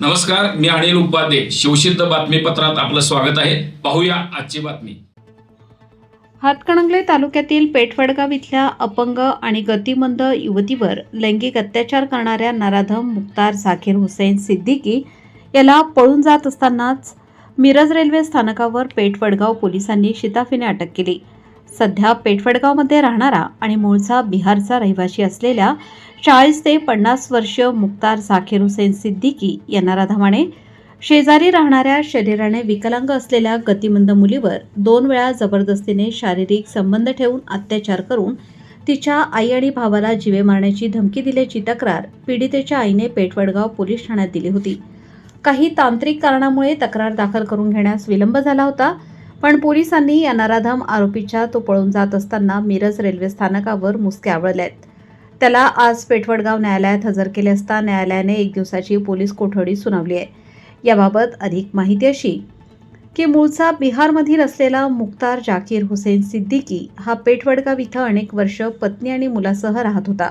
नमस्कार, मी अनिल उपाध्ये. शिवसिद्ध बातमीपत्रात आपलं स्वागत आहे. पाहूया आजची बातमी. हातकणंगले तालुक्यातील पेठवडगाव इथल्या अपंग आणि गतिमंद युवतीवर लैंगिक अत्याचार करणाऱ्या नराधम मुख्तार झाकीर हुसेन सिद्दीकी याला पळून जात असतानाच मिरज रेल्वे स्थानकावर पेठवडगाव पोलिसांनी शिताफीने अटक केली. सध्या पेठवडगावमध्ये राहणारा आणि मूळचा बिहारचा रहिवासी असलेल्या 40 ते 50 वर्षीय मुख्तार झाकीर हुसेन सिद्दीकी या नराधमाने शेजारी राहणाऱ्या शरीराने विकलांग असलेल्या गतिमंद मुलीवर 2 वेळा जबरदस्तीने शारीरिक संबंध ठेवून अत्याचार करून तिच्या आई आणि भावाला जीवे मारण्याची धमकी दिल्याची तक्रार पीडितेच्या आईने पेठवडगाव पोलीस ठाण्यात दिली होती. काही तांत्रिक कारणामुळे तक्रार दाखल करून घेण्यास विलंब झाला होता, पण पोलिसांनी या नराधम आरोपीच्या तो पळून जात असताना मिरज रेल्वे स्थानकावर मुसके आवळल्यात. त्याला आज पेठवडगाव न्यायालयात हजर केले असता न्यायालयाने 1 दिवसाची पोलीस कोठडी सुनावली आहे. याबाबत अधिक माहिती अशी की मूळचा बिहारमधील असलेला मुख्तार झाकीर हुसेन सिद्दीकी हा पेठवडगाव इथं अनेक वर्ष पत्नी आणि मुलासह राहत होता.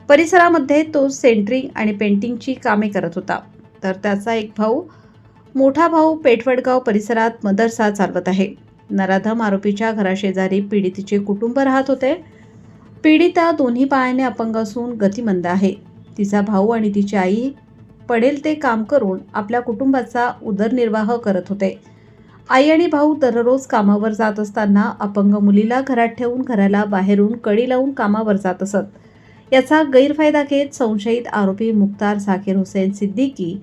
परिसरामध्ये तो सेंटरिंग आणि पेंटिंगची कामे करत होता. तर त्याचा एक भाऊ, मोठा भाऊ पेठवडगाव परिसरात मदरसा चालवत आहे. नराधम आरोपीच्या घराशेजारी पीडितेचे कुटुंब राहत होते. पीडिता दोन्ही पायाने अपंग असून गतिमंद आहे. तिचा भाऊ आणि तिची आई पडेल ते काम करून आपल्या कुटुंबाचा उदरनिर्वाह करत होते. आई आणि भाऊ दररोज कामावर जात असताना अपंग मुलीला घरात ठेवून घराला बाहेरून कडी लावून कामावर जात असत. याचा गैरफायदा घेत संशयित आरोपी मुख्तार झाकीर हुसेन सिद्दीकी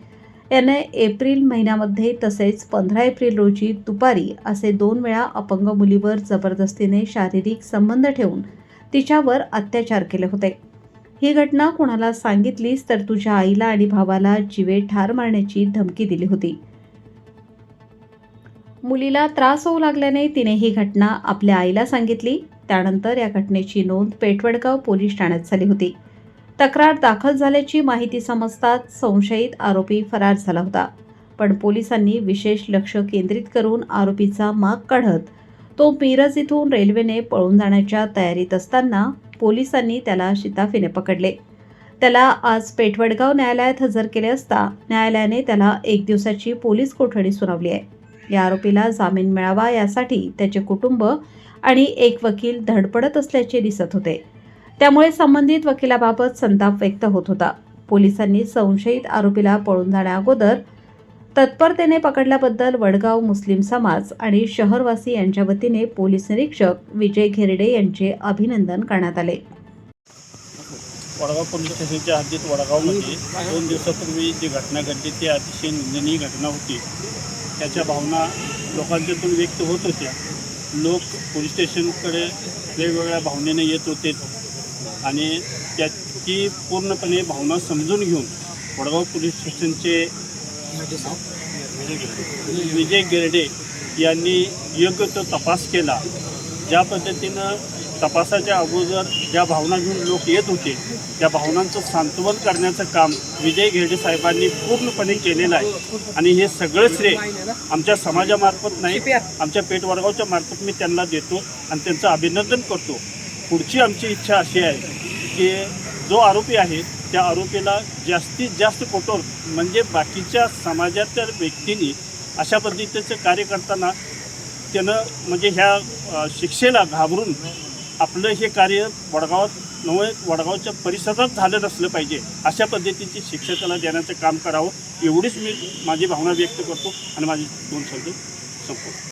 याने एप्रिल महिन्यामध्ये तसेच 15 एप्रिल रोजी दुपारी असे 2 वेळा अपंग मुलीवर जबरदस्तीने शारीरिक संबंध ठेवून तिच्यावर अत्याचार केले होते. ही घटना कोणाला सांगितलीस तर तुझ्या आईला आणि भावाला जीवे ठार मारण्याची धमकी दिली होती. मुलीला त्रास होऊ लागल्याने तिने ही घटना आपल्या आईला सांगितली. त्यानंतर या घटनेची नोंद पेठवडगाव पोलीस ठाण्यात झाली होती. तक्रार दाखल झाल्याची माहिती समजताच संशयित आरोपी फरार झाला होता. पण पोलिसांनी विशेष लक्ष केंद्रित करून आरोपीचा माग काढत तो मिरज इथून रेल्वेने पळून जाण्याच्या तयारीत असताना पोलिसांनी त्याला शिताफीने पकडले. त्याला आज पेठवडगाव न्यायालयात हजर केले असता न्यायालयाने त्याला 1 दिवसाची पोलीस कोठडी सुनावली आहे. या आरोपीला जामीन मिळावा यासाठी त्याचे कुटुंब आणि एक वकील धडपडत असल्याचे दिसत होते. त्यामुळे संबंधित वकिलाबाबत संताप व्यक्त होत होता. पोलिसांनी संशयित आरोपीला पळून जाण्याअगोदर तत्परतेने पकडल्याबद्दल वडगाव मुस्लिम समाज आणि शहरवासी यांच्या वतीने पोलीस निरीक्षक विजय घेरडे यांचे अभिनंदन करण्यात आले. वडगाव पोलीस स्टेशनच्या हद्दीत वडगावमध्ये 2 दिवसापूर्वी जी घटना घडली ती अतिशय निंदनीय घटना होती. त्याच्या भावना लोकांच्यातून व्यक्त होत होत्या. लोक पोलीस स्टेशनकडे वेगवेगळ्या भावनेने येत होते आणि त्याची पूर्णपणे भावना समजून घेऊन वडगाव पोलीस स्टेशनचे विजय गिरडे यांनी योग्य तो तपास केला. ज्या पद्धतीनं तपासाच्या अगोदर ज्या भावना घेऊन लोक येत होते त्या भावनांचं सांत्वन करण्याचं काम विजय गिरडे साहेबांनी पूर्णपणे केलेलं आहे. आणि हे सगळं श्रेय आमच्या समाजामार्फत नाही, आमच्या पेठवडगावच्या मार्फत मी त्यांना देतो आणि त्यांचं अभिनंदन करतो. पुढची आमची इच्छा अशी आहे की जो आरोपी आहे त्या आरोपीला जास्तीत जास्त कठोर म्हणजे बाकीच्या समाजाच्या व्यक्तींनी अशा पद्धतीचं कार्य करताना त्यानं म्हणजे ह्या शिक्षेला घाबरून आपलं हे कार्य वडगावात नव्हे वडगावच्या परिसरात झालं नसलं पाहिजे. अशा पद्धतीची शिक्षा त्याला देण्याचं काम करावं एवढीच मी माझी भावना व्यक्त करतो आणि माझी 2 शब्द संपवतो.